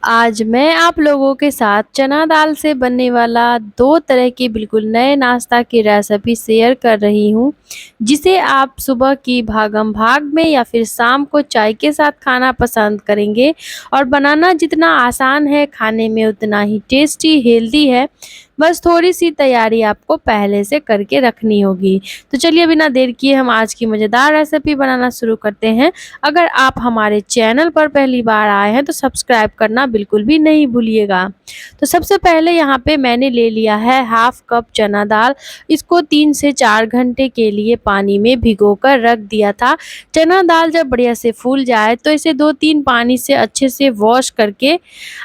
आज मैं आप लोगों के साथ चना दाल से बनने वाला 2 तरह की बिल्कुल नए नाश्ता की रेसिपी शेयर कर रही हूँ, जिसे आप सुबह की भागम-भाग में या फिर शाम को चाय के साथ खाना पसंद करेंगे और बनाना जितना आसान है, खाने में उतना ही टेस्टी, हेल्दी है। बस थोड़ी-सी तैयारी आपको पहले से करके रखनी होगी। तो चलिए बिना देर किए हम आज की मज़ेदार रेसिपी बनाना शुरू करते हैं। अगर आप हमारे चैनल पर पहली बार आए हैं तो सब्सक्राइब करना बिल्कुल भी नहीं भूलिएगा। तो सबसे पहले यहाँ पे मैंने ले लिया है हाफ कप चना दाल। इसको 3 से 4 घंटे के लिए पानी में भिगोकर रख दिया था। चना दाल जब बढ़िया से फूल जाए तो इसे 2-3 पानी से अच्छे से वॉश करके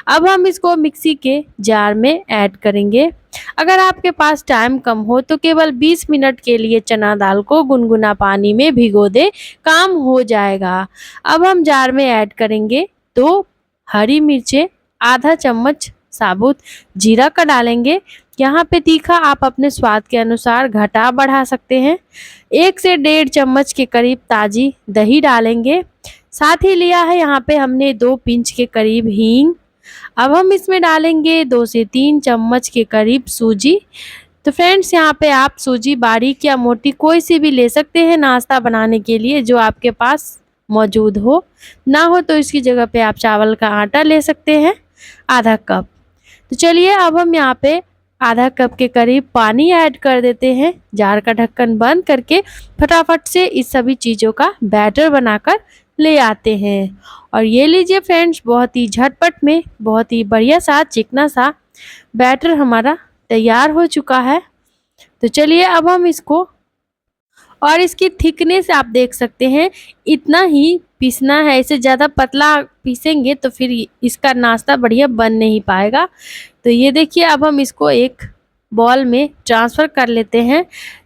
अब हम इसको मिक्सी के जार में ऐड करेंगे। अगर आपके पास टाइम कम हो तो केवल 20 मिनट के लिए चना दाल को गुनगुना पानी में भिगो दे, काम हो जाएगा। अब हम जार में ऐड करेंगे 2 हरी मिर्चें, आधा चम्मच साबुत जीरा का डालेंगे। यहाँ पे तीखा आप अपने स्वाद के अनुसार घटा बढ़ा सकते हैं। 1 से 1.5 चम्मच के करीब ताज़ी दही डालेंगे। साथ ही लिया है यहाँ पे हमने 2 पिंच के करीब हींग। अब हम इसमें डालेंगे 2 से 3 चम्मच के करीब सूजी। तो फ्रेंड्स यहाँ पे आप सूजी बारीक या मोटी कोई सी भी ले सकते हैं नाश्ता बनाने के लिए, जो आपके पास मौजूद हो। ना हो तो इसकी जगह पे आप चावल का आटा ले सकते हैं, आधा कप। तो चलिए अब हम यहाँ पे आधा कप के करीब पानी ऐड कर देते हैं। जार का ढक्कन बंद करके फटाफट से इस सभी चीज़ों का बैटर बनाकर ले आते हैं। और ये लीजिए फ्रेंड्स, बहुत ही झटपट में बहुत ही बढ़िया सा चिकना सा बैटर हमारा तैयार हो चुका है। तो चलिए अब हम इसको, और इसकी थिकनेस आप देख सकते हैं, इतना ही पीसना है। इसे ज़्यादा पतला पीसेंगे तो फिर इसका नाश्ता बढ़िया बन नहीं पाएगा। तो ये देखिए अब हम इसको एक बॉल में ट्रांसफ़र कर लेते हैं।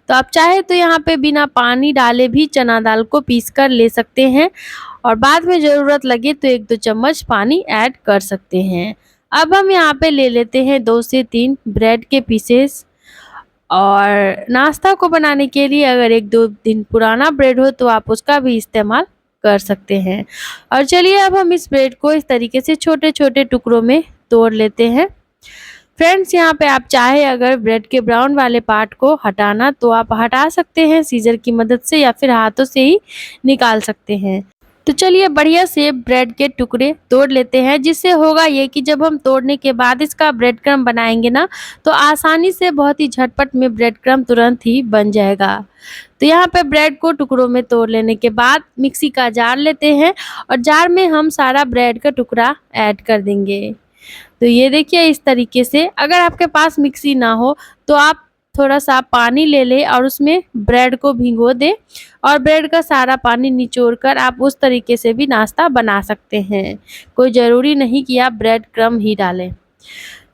तो आप चाहे तो यहाँ पे बिना पानी डाले भी चना दाल को पीस कर ले सकते हैं और बाद में ज़रूरत लगे तो 1-2 चम्मच पानी ऐड कर सकते हैं। अब हम यहाँ पे ले लेते हैं 2 से 3 ब्रेड के पीसेस। और नाश्ता को बनाने के लिए अगर 1-2 दिन पुराना ब्रेड हो तो आप उसका भी इस्तेमाल कर सकते हैं। और चलिए अब हम इस ब्रेड को इस तरीके से छोटे-छोटे टुकड़ों में तोड़ लेते हैं। फ्रेंड्स यहाँ पे आप चाहे अगर ब्रेड के ब्राउन वाले पार्ट को हटाना तो आप हटा सकते हैं सीजर की मदद से, या फिर हाथों से ही निकाल सकते हैं। तो चलिए बढ़िया से ब्रेड के टुकड़े तोड़ लेते हैं, जिससे होगा ये कि जब हम तोड़ने के बाद इसका ब्रेड क्रम्ब बनाएंगे ना, तो आसानी से बहुत ही झटपट में ब्रेड क्रम्ब तुरंत ही बन जाएगा। तो यहाँ पे ब्रेड को टुकड़ों में तोड़ लेने के बाद मिक्सी का जार लेते हैं और जार में हम सारा ब्रेड का टुकड़ा ऐड कर देंगे। तो ये देखिए इस तरीके से, अगर आपके पास मिक्सी ना हो तो आप थोड़ा सा पानी ले लें और उसमें ब्रेड को भिगो दें और ब्रेड का सारा पानी निचोड़कर आप उस तरीके से भी नाश्ता बना सकते हैं। कोई ज़रूरी नहीं कि आप ब्रेड क्रम्ब ही डालें।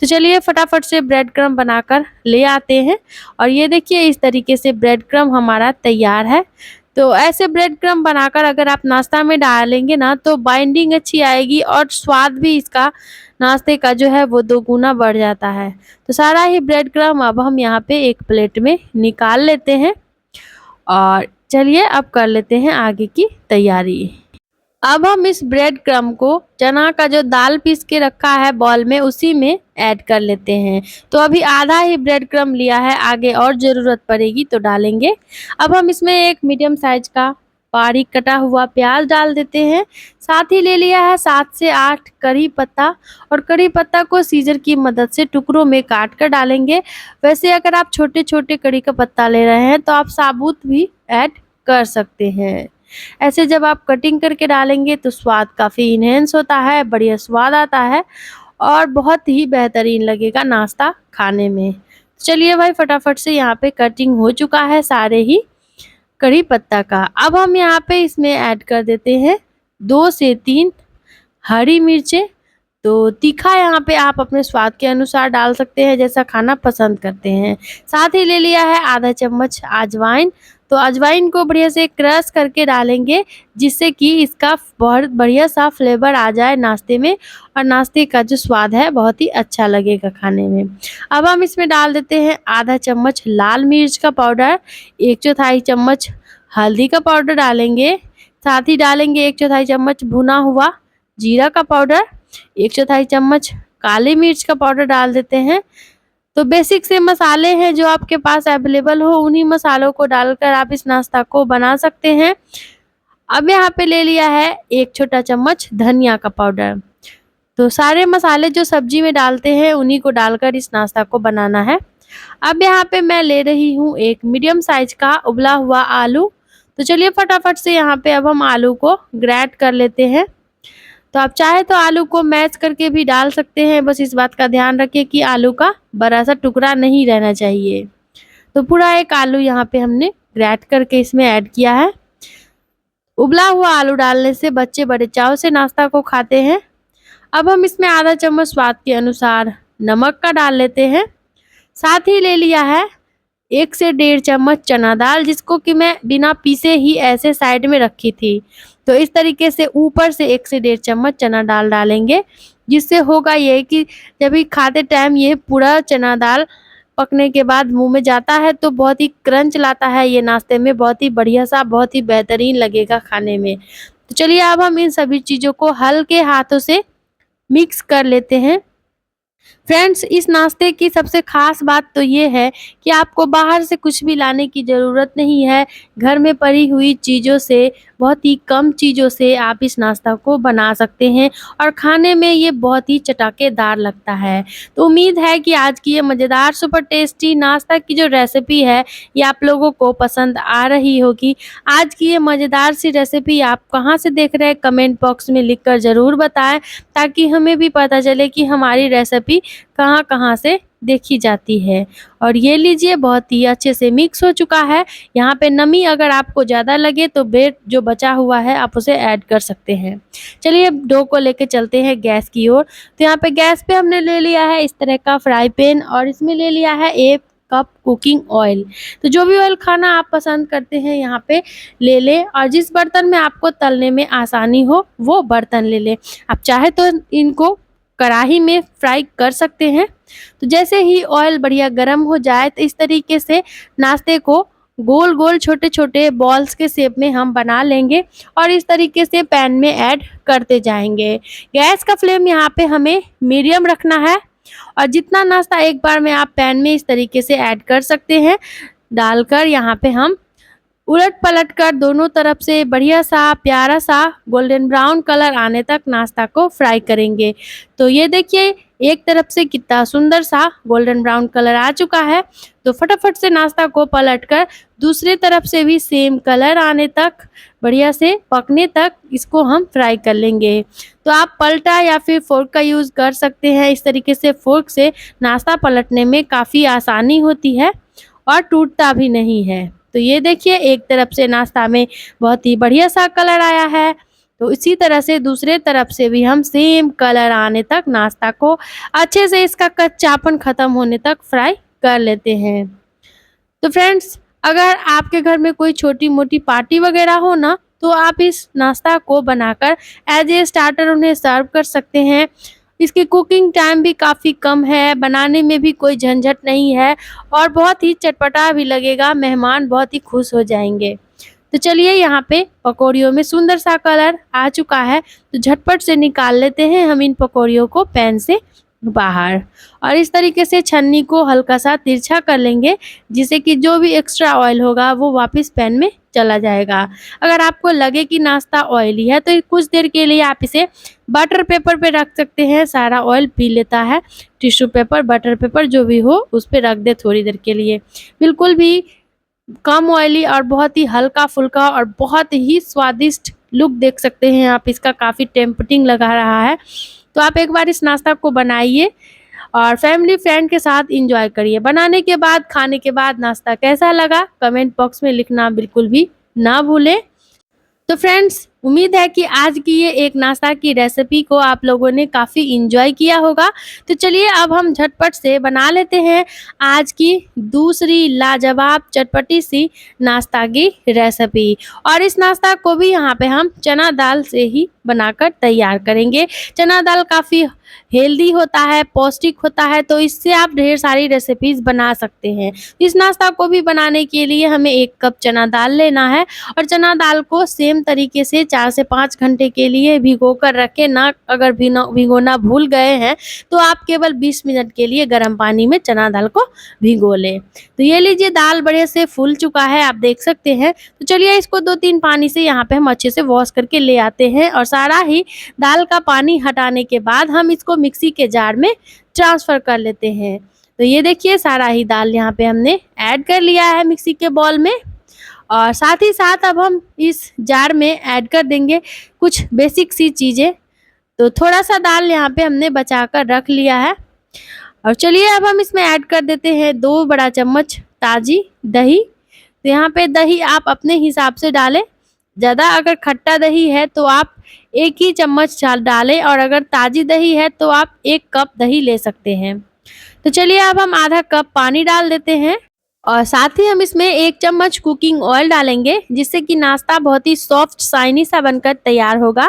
तो चलिए फटाफट से ब्रेड क्रम्ब बनाकर ले आते हैं और ये देखिए इस तरीके से ब्रेड क्रम्ब हमारा तैयार है। तो ऐसे ब्रेड क्रम्ब बनाकर अगर आप नाश्ता में डालेंगे ना तो बाइंडिंग अच्छी आएगी और स्वाद भी इसका नाश्ते का जो है वो 2 गुना बढ़ जाता है। तो सारा ही ब्रेड क्रम्ब अब हम यहाँ पे एक प्लेट में निकाल लेते हैं और चलिए अब कर लेते हैं आगे की तैयारी। अब हम इस ब्रेड क्रम्ब को चना का जो दाल पीस के रखा है बॉल में उसी में ऐड कर लेते हैं। तो अभी आधा ही ब्रेड क्रम्ब लिया है, आगे और ज़रूरत पड़ेगी तो डालेंगे। अब हम इसमें एक मीडियम साइज का बारीक कटा हुआ प्याज डाल देते हैं। साथ ही ले लिया है 7 से 8 करी पत्ता, और करी पत्ता को सीजर की मदद से टुकड़ों में काट कर डालेंगे। वैसे अगर आप छोटे-छोटे करी का पत्ता ले रहे हैं तो आप साबुत भी ऐड कर सकते हैं। ऐसे जब आप कटिंग करके डालेंगे तो स्वाद काफ़ी इन्हेंस होता है, बढ़िया स्वाद आता है और बहुत ही बेहतरीन लगेगा नाश्ता खाने में। चलिए भाई फटाफट से यहाँ पे कटिंग हो चुका है सारे ही करी पत्ता का। अब हम यहाँ पे इसमें ऐड कर देते हैं 2 से 3 हरी मिर्चें। तो तीखा यहाँ पे आप अपने स्वाद के अनुसार डाल सकते हैं, जैसा खाना पसंद करते हैं। साथ ही ले लिया है आधा चम्मच अजवाइन। तो अजवाइन को बढ़िया से क्रश करके डालेंगे, जिससे कि इसका बहुत बढ़िया सा फ्लेवर आ जाए नाश्ते में और नाश्ते का जो स्वाद है बहुत ही अच्छा लगेगा खाने में। अब हम इसमें डाल देते हैं आधा चम्मच लाल मिर्च का पाउडर, 1/4 चम्मच हल्दी का पाउडर डालेंगे। साथ ही डालेंगे 1/4 चम्मच भुना हुआ जीरा का पाउडर 1/4 चम्मच काली मिर्च का पाउडर डाल देते हैं। तो बेसिक से मसाले हैं जो आपके पास अवेलेबल हो, उन्हीं मसालों को डालकर आप इस नाश्ता को बना सकते हैं। अब यहाँ पे ले लिया है 1 छोटा चम्मच धनिया का पाउडर। तो सारे मसाले जो सब्जी में डालते हैं उन्हीं को डालकर इस नाश्ता को बनाना है। अब यहाँ पे मैं ले रही हूँ एक मीडियम साइज का उबला हुआ आलू। तो चलिए फटाफट से यहाँ पे अब हम आलू को ग्रेट कर लेते हैं। तो आप चाहे तो आलू को मैश करके भी डाल सकते हैं, बस इस बात का ध्यान रखिए कि आलू का बड़ा सा टुकड़ा नहीं रहना चाहिए। तो पूरा एक आलू यहाँ पे हमने ग्रेट करके इसमें ऐड किया है। उबला हुआ आलू डालने से बच्चे बड़े चाव से नाश्ता को खाते हैं। अब हम इसमें आधा चम्मच स्वाद के अनुसार नमक का डाल लेते हैं। साथ ही ले लिया है 1 से 1.5 चम्मच चना दाल, जिसको कि मैं बिना पीसे ही ऐसे साइड में रखी थी। तो इस तरीके से ऊपर से 1 से 1.5 चम्मच चना दाल डालेंगे, जिससे होगा ये कि जब भी खाते टाइम ये पूरा चना दाल पकने के बाद मुंह में जाता है तो बहुत ही क्रंच लाता है, ये नाश्ते में बहुत ही बढ़िया सा, बहुत ही बेहतरीन लगेगा खाने में। तो चलिए अब हम इन सभी चीज़ों को हल्के हाथों से मिक्स कर लेते हैं। फ्रेंड्स, इस नाश्ते की सबसे ख़ास बात तो ये है कि आपको बाहर से कुछ भी लाने की ज़रूरत नहीं है। घर में पड़ी हुई चीज़ों से, बहुत ही कम चीज़ों से आप इस नाश्ता को बना सकते हैं और खाने में ये बहुत ही चटाकेदार लगता है। तो उम्मीद है कि आज की ये मज़ेदार सुपर टेस्टी नाश्ता की जो रेसिपी है, ये आप लोगों को पसंद आ रही होगी। आज की ये मज़ेदार सी रेसिपी आप कहाँ से देख रहे हैं, कमेंट बॉक्स में लिखकर ज़रूर बताएँ, ताकि हमें भी पता चले कि हमारी रेसिपी कहाँ-कहाँ से देखी जाती है। और ये लीजिए बहुत ही अच्छे से मिक्स हो चुका है। यहाँ पे नमी अगर आपको ज़्यादा लगे तो ब्रेड जो बचा हुआ है आप उसे ऐड कर सकते हैं। चलिए अब डो को लेके चलते हैं गैस की ओर। तो यहाँ पे गैस पे हमने ले लिया है इस तरह का फ्राई पैन और इसमें ले लिया है 1 कप कुकिंग ऑयल। तो जो भी ऑयल खाना आप पसंद करते हैं यहाँ पे ले लें और जिस बर्तन में आपको तलने में आसानी हो वो बर्तन ले लें। आप चाहे तो इनको कढ़ाई में फ्राई कर सकते हैं। तो जैसे ही ऑयल बढ़िया गर्म हो जाए तो इस तरीके से नाश्ते को गोल-गोल छोटे-छोटे बॉल्स के शेप में हम बना लेंगे और इस तरीके से पैन में ऐड करते जाएंगे। गैस का फ्लेम यहाँ पे हमें मीडियम रखना है और जितना नाश्ता एक बार में आप पैन में इस तरीके से ऐड कर सकते हैं, डालकर यहाँ पे हम उलट-पलट कर दोनों तरफ से बढ़िया सा, प्यारा सा गोल्डन ब्राउन कलर आने तक नाश्ता को फ्राई करेंगे। तो ये देखिए एक तरफ से कितना सुंदर सा गोल्डन ब्राउन कलर आ चुका है। तो फटाफट से नाश्ता को पलटकर दूसरी तरफ से भी सेम कलर आने तक, बढ़िया से पकने तक इसको हम फ्राई कर लेंगे। तो आप पलटा या फिर फ़ोर्क का यूज़ कर सकते हैं। इस तरीके से फ़ोर्क से नाश्ता पलटने में काफ़ी आसानी होती है और टूटता भी नहीं है। तो ये देखिए एक तरफ से नाश्ता में बहुत ही बढ़िया सा कलर आया है। तो इसी तरह से दूसरे तरफ से भी हम सेम कलर आने तक नाश्ता को अच्छे से, इसका कच्चापन ख़त्म होने तक फ्राई कर लेते हैं। तो फ्रेंड्स, अगर आपके घर में कोई छोटी-मोटी पार्टी वगैरह हो ना, तो आप इस नाश्ता को बनाकर एज ए स्टार्टर उन्हें सर्व कर सकते हैं। इसकी कुकिंग टाइम भी काफ़ी कम है, बनाने में भी कोई झंझट नहीं है और बहुत ही चटपटा भी लगेगा, मेहमान बहुत ही खुश हो जाएंगे। तो चलिए यहाँ पे पकौड़ियों में सुंदर सा कलर आ चुका है, तो झटपट से निकाल लेते हैं हम इन पकौड़ियों को पैन से बाहर और इस तरीके से छन्नी को हल्का सा तिरछा कर लेंगे, जिससे कि जो भी एक्स्ट्रा ऑयल होगा वो वापस पैन में चला जाएगा। अगर आपको लगे कि नाश्ता ऑयली है तो कुछ देर के लिए आप इसे बटर पेपर पे रख सकते हैं, सारा ऑयल पी लेता है। टिश्यू पेपर, बटर पेपर जो भी हो उस पे रख दे थोड़ी देर के लिए। बिल्कुल भी कम ऑयली और बहुत ही हल्का-फुल्का और बहुत ही स्वादिष्ट लुक देख सकते हैं आप इसका, काफ़ी टेम्पटिंग लगा रहा है। तो आप एक बार इस नाश्ता को बनाइए और फैमिली फ्रेंड के साथ एंजॉय करिए। बनाने के बाद, खाने के बाद नाश्ता कैसा लगा कमेंट बॉक्स में लिखना बिल्कुल भी ना भूलें। तो फ्रेंड्स, उम्मीद है कि आज की ये एक नाश्ता की रेसिपी को आप लोगों ने काफ़ी एंजॉय किया होगा। तो चलिए अब हम झटपट से बना लेते हैं आज की दूसरी लाजवाब चटपटी सी नाश्ता की रेसिपी और इस नाश्ता को भी यहाँ पे हम चना दाल से ही बनाकर तैयार करेंगे। चना दाल काफ़ी हेल्दी होता है, पौष्टिक होता है, तो इससे आप ढेर सारी रेसिपीज़ बना सकते हैं। इस नाश्ता को भी बनाने के लिए हमें 1 कप चना दाल लेना है और चना दाल को सेम तरीके से 4 से 5 घंटे के लिए भिगो कर रखें ना। अगर भिगोना भूल गए हैं तो आप केवल 20 मिनट के लिए गर्म पानी में चना दाल को भिगो लें। तो ये लीजिए, दाल बढ़िया से फूल चुका है, आप देख सकते हैं। तो चलिए इसको 2-3 पानी से यहाँ पे हम अच्छे से वॉश करके ले आते हैं और सारा ही दाल का पानी हटाने के बाद हम इसको मिक्सी के जार में ट्रांसफ़र कर लेते हैं। तो ये देखिए, सारा ही दाल यहाँ पे हमने ऐड कर लिया है मिक्सी के बाउल में और साथ ही साथ अब हम इस जार में ऐड कर देंगे कुछ बेसिक सी चीज़ें। तो थोड़ा-सा दाल यहाँ पे हमने बचा कर रख लिया है और चलिए अब हम इसमें ऐड कर देते हैं 2 बड़ा चम्मच ताज़ी दही। तो यहाँ पे दही आप अपने हिसाब से डालें। ज़्यादा अगर खट्टा दही है तो आप 1 ही चम्मच डालें और अगर ताज़ी दही है तो आप 1 कप दही ले सकते हैं। तो चलिए अब हम आधा कप पानी डाल देते हैं और साथ ही हम इसमें 1 चम्मच कुकिंग ऑयल डालेंगे, जिससे कि नाश्ता बहुत ही सॉफ्ट शाइनी सा बनकर तैयार होगा।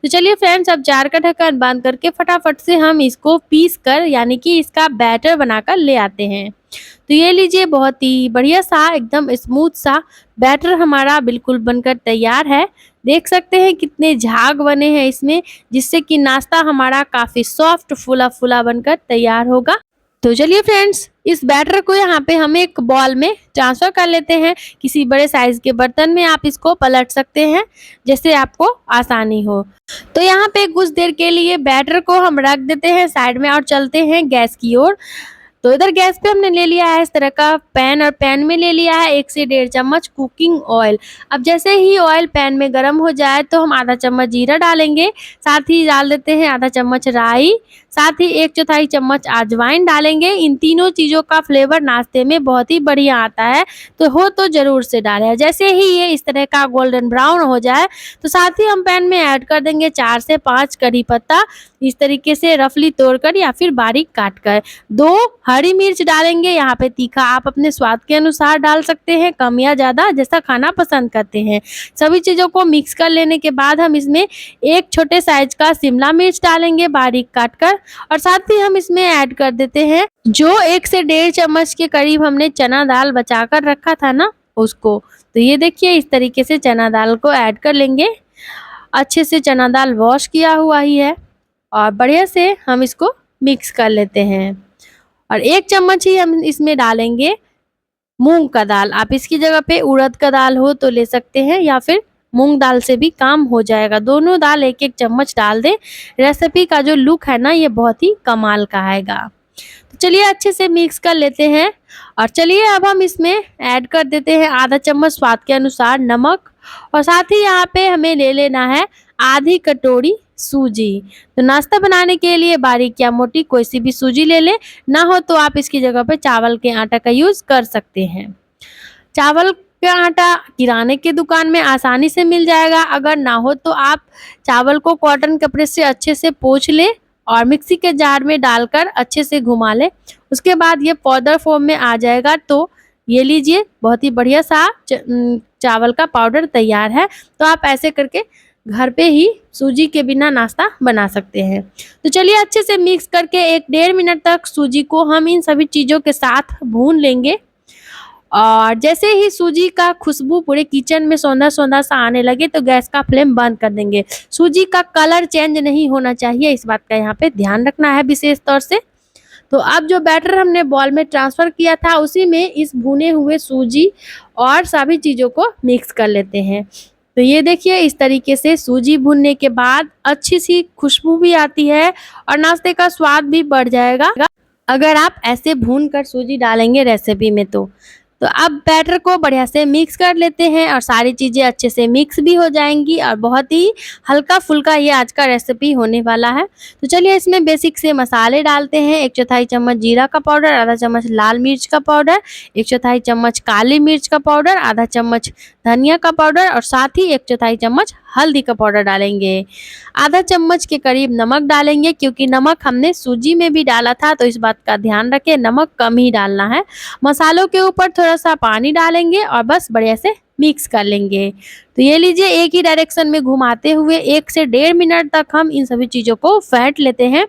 तो चलिए फ्रेंड्स, अब जार का ढक्कन बंद करके फटाफट से हम इसको पीस कर यानी कि इसका बैटर बनाकर ले आते हैं। तो ये लीजिए, बहुत ही बढ़िया सा एकदम स्मूथ सा बैटर हमारा बिल्कुल बनकर तैयार है। देख सकते हैं कितने झाग बने हैं इसमें, जिससे कि नाश्ता हमारा काफ़ी सॉफ्ट फूला-फूला बनकर तैयार होगा। तो चलिए फ्रेंड्स, इस बैटर को यहाँ पे हम एक बॉल में ट्रांसफ़र कर लेते हैं। किसी बड़े साइज़ के बर्तन में आप इसको पलट सकते हैं, जैसे आपको आसानी हो। तो यहाँ पे कुछ देर के लिए बैटर को हम रख देते हैं साइड में और चलते हैं गैस की ओर। तो इधर गैस पे हमने ले लिया है इस तरह का पैन और पैन में ले लिया है 1 से 1.5 चम्मच कुकिंग ऑयल। अब जैसे ही ऑयल पैन में गर्म हो जाए तो हम आधा चम्मच जीरा डालेंगे, साथ ही डाल देते हैं आधा चम्मच राई, साथ ही 1/4 चम्मच अजवाइन डालेंगे। इन तीनों चीज़ों का फ्लेवर नाश्ते में बहुत ही बढ़िया आता है, तो ज़रूर से डालें। जैसे ही ये इस तरह का गोल्डन ब्राउन हो जाए तो साथ ही हम पैन में ऐड कर देंगे 4 से 5 करी पत्ता, इस तरीके से रफली तोड़कर या फिर बारीक काट कर। 2 हरी मिर्च डालेंगे, यहाँ पे तीखा आप अपने स्वाद के अनुसार डाल सकते हैं, कम या ज़्यादा जैसा खाना पसंद करते हैं। सभी चीज़ों को मिक्स कर लेने के बाद हम इसमें 1 छोटे साइज का शिमला मिर्च डालेंगे बारीक काट कर और साथ ही हम इसमें ऐड कर देते हैं जो 1 से 1.5 चम्मच के करीब हमने चना दाल बचा कर रखा था ना, उसको। तो ये देखिए, इस तरीके से चना दाल को ऐड कर लेंगे। अच्छे से चना दाल वॉश किया हुआ ही है और बढ़िया से हम इसको मिक्स कर लेते हैं और 1 चम्मच ही हम इसमें डालेंगे मूंग का दाल। आप इसकी जगह पे उड़द का दाल हो तो ले सकते हैं या फिर मूंग दाल से भी काम हो जाएगा। दोनों दाल 1-1 चम्मच डाल दें। रेसिपी का जो लुक है ना, ये बहुत ही कमाल का आएगा। तो चलिए अच्छे से मिक्स कर लेते हैं और चलिए अब हम इसमें ऐड कर देते हैं आधा चम्मच स्वाद के अनुसार नमक और साथ ही यहाँ पे हमें ले लेना है आधी कटोरी सूजी। तो नाश्ता बनाने के लिए बारीक या मोटी कोई सी भी सूजी ले लें, ना हो तो आप इसकी जगह पे चावल के आटा का यूज़ कर सकते हैं। चावल का आटा किराने की दुकान में आसानी से मिल जाएगा, अगर ना हो तो आप चावल को कॉटन कपड़े से अच्छे से पोंछ लें और मिक्सी के जार में डालकर अच्छे से घुमा लें। उसके बाद ये पाउडर फॉर्म में आ जाएगा। तो ये लीजिए, बहुत ही बढ़िया सा चावल का पाउडर तैयार है। तो आप ऐसे करके घर पे ही सूजी के बिना नाश्ता बना सकते हैं। तो चलिए अच्छे से मिक्स करके 1-1.5 मिनट तक सूजी को हम इन सभी चीज़ों के साथ भून लेंगे और जैसे ही सूजी का खुशबू पूरे किचन में सौंधा-सौंधा सा आने लगे तो गैस का फ्लेम बंद कर देंगे। सूजी का कलर चेंज नहीं होना चाहिए, इस बात का यहाँ पे ध्यान रखना है विशेष तौर से। तो अब जो बैटर हमने बॉल में ट्रांसफ़र किया था उसी में इस भुने हुए सूजी और सभी चीज़ों को मिक्स कर लेते हैं। तो ये देखिए, इस तरीके से सूजी भुनने के बाद अच्छी सी खुशबू भी आती है और नाश्ते का स्वाद भी बढ़ जाएगा अगर आप ऐसे भून कर सूजी डालेंगे रेसिपी में। तो अब बैटर को बढ़िया से मिक्स कर लेते हैं और सारी चीज़ें अच्छे से मिक्स भी हो जाएंगी और बहुत ही हल्का फुल्का ये आज का रेसिपी होने वाला है। तो चलिए इसमें बेसिक से मसाले डालते हैं। 1/4 चम्मच जीरा का पाउडर, आधा चम्मच लाल मिर्च का पाउडर, 1/4 चम्मच काली मिर्च का पाउडर, आधा चम्मच धनिया का पाउडर और साथ ही 1/4 चम्मच हल्दी का पाउडर डालेंगे, आधा चम्मच के करीब नमक डालेंगे, क्योंकि नमक हमने सूजी में भी डाला था तो इस बात का ध्यान रखें, नमक कम ही डालना है। मसालों के ऊपर थोड़ा-सा पानी डालेंगे और बस बढ़िया से मिक्स कर लेंगे। तो ये लीजिए, एक ही डायरेक्शन में घुमाते हुए 1 से डेढ़ मिनट तक हम इन सभी चीज़ों को फेंट लेते हैं।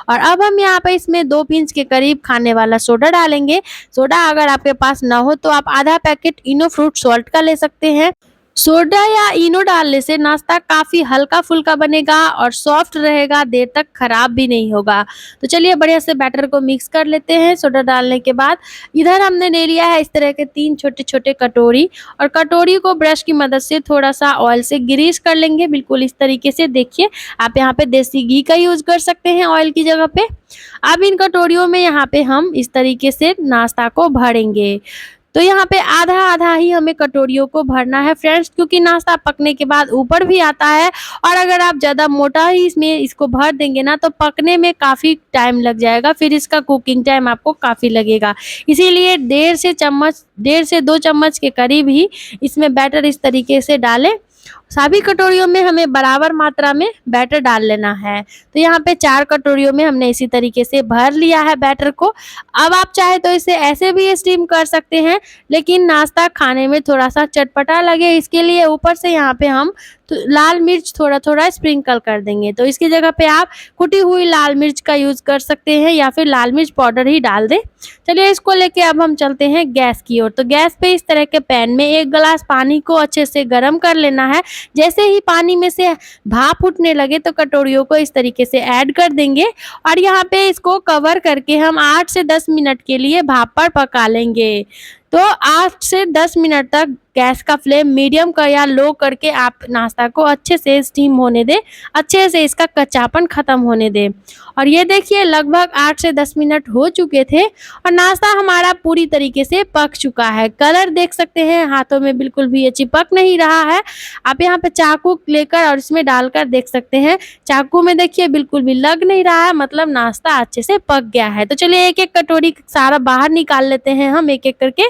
और अब हम यहाँ पे इसमें 2 पिंच के करीब खाने वाला सोडा डालेंगे। सोडा अगर आपके पास ना हो तो आप आधा पैकेट इनो फ्रूट सॉल्ट का ले सकते हैं। सोडा या इनो डालने से नाश्ता काफ़ी हल्का-फुल्का बनेगा और सॉफ्ट रहेगा, देर तक खराब भी नहीं होगा। तो चलिए बढ़िया से बैटर को मिक्स कर लेते हैं। सोडा डालने के बाद इधर हमने ले लिया है इस तरह के 3 छोटे-छोटे कटोरी, और कटोरी को ब्रश की मदद से थोड़ा-सा ऑयल से ग्रीस कर लेंगे, बिल्कुल इस तरीके से। देखिए, आप यहाँ पे देसी घी का यूज़ कर सकते हैं ऑयल की जगह पे। अब इन कटोरियों में यहाँ पे हम इस तरीके से नाश्ता को भरेंगे। तो यहाँ पे आधा-आधा ही हमें कटोरियों को भरना है फ्रेंड्स, क्योंकि नाश्ता पकने के बाद ऊपर भी आता है, और अगर आप ज़्यादा मोटा ही इसमें इसको भर देंगे ना तो पकने में काफ़ी टाइम लग जाएगा, फिर इसका कुकिंग टाइम आपको काफ़ी लगेगा। इसीलिए डेढ़ से 2 चम्मच के करीब ही इसमें बैटर इस तरीके से डालें। सभी कटोरियों में हमें बराबर मात्रा में बैटर डाल लेना है। तो यहाँ पे 4 कटोरियों में हमने इसी तरीके से भर लिया है बैटर को। अब आप चाहे तो इसे ऐसे भी स्टीम कर सकते हैं, लेकिन नाश्ता खाने में थोड़ा-सा चटपटा लगे इसके लिए ऊपर से यहाँ पे हम तो लाल मिर्च थोड़ा-थोड़ा स्प्रिंकल कर देंगे। तो इसकी जगह पे आप कुटी हुई लाल मिर्च का यूज़ कर सकते हैं, या फिर लाल मिर्च पाउडर ही डाल दें। चलिए, इसको लेके अब हम चलते हैं गैस की ओर। तो गैस पे इस तरह के पैन में 1 गिलास पानी को अच्छे से गरम कर लेना है। जैसे ही पानी में से भाप उठने लगे तो कटोरियों को इस तरीके से ऐड कर देंगे, और यहाँ पे इसको कवर करके हम 8 से 10 मिनट के लिए भाप पर पका लेंगे। तो 8 से 10 मिनट तक गैस का फ्लेम मीडियम कर या लो करके आप नाश्ता को अच्छे से स्टीम होने दें, अच्छे से इसका कच्चापन ख़त्म होने दें। और ये देखिए, लगभग 8 से 10 मिनट हो चुके थे और नाश्ता हमारा पूरी तरीके से पक चुका है। कलर देख सकते हैं, हाथों में बिल्कुल भी ये चिपक नहीं रहा है। आप यहाँ पे चाकू लेकर और इसमें डालकर देख सकते हैं, चाकू में देखिए बिल्कुल भी लग नहीं रहा है, मतलब नाश्ता अच्छे से पक गया है। तो चलिए, एक-एक कटोरी सारा बाहर निकाल लेते हैं हम एक-एक करके,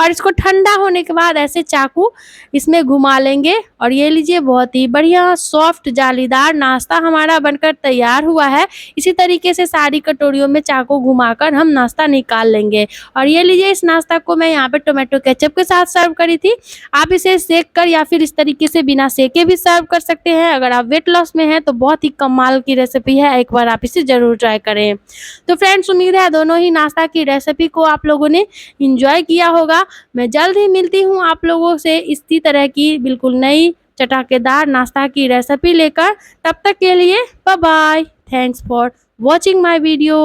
और इसको ठंडा होने के बाद ऐसे चाकू इसमें घुमा लेंगे। और ये लीजिए, बहुत ही बढ़िया सॉफ्ट जालीदार नाश्ता हमारा बनकर तैयार हुआ है। इसी तरीके से सारी कटोरियों में चाकू घुमाकर हम नाश्ता निकाल लेंगे। और ये लीजिए, इस नाश्ता को मैं यहाँ पे टोमेटो केचप के साथ सर्व करी थी। आप इसे सेक कर या फिर इस तरीके से बिना सेके भी सर्व कर सकते हैं। अगर आप वेट लॉस में हैं तो बहुत ही कमाल की रेसिपी है, एक बार आप इसे ज़रूर ट्राई करें। तो फ्रेंड्स, उम्मीद है दोनों ही नाश्ता की रेसिपी को आप लोगों ने एंजॉय किया होगा। मैं जल्द ही मिलती हूँ आप लोगों से इसी तरह की बिल्कुल नई चटाकेदार नाश्ता की रेसिपी लेकर। तब तक के लिए bye bye. Thanks for watching my video.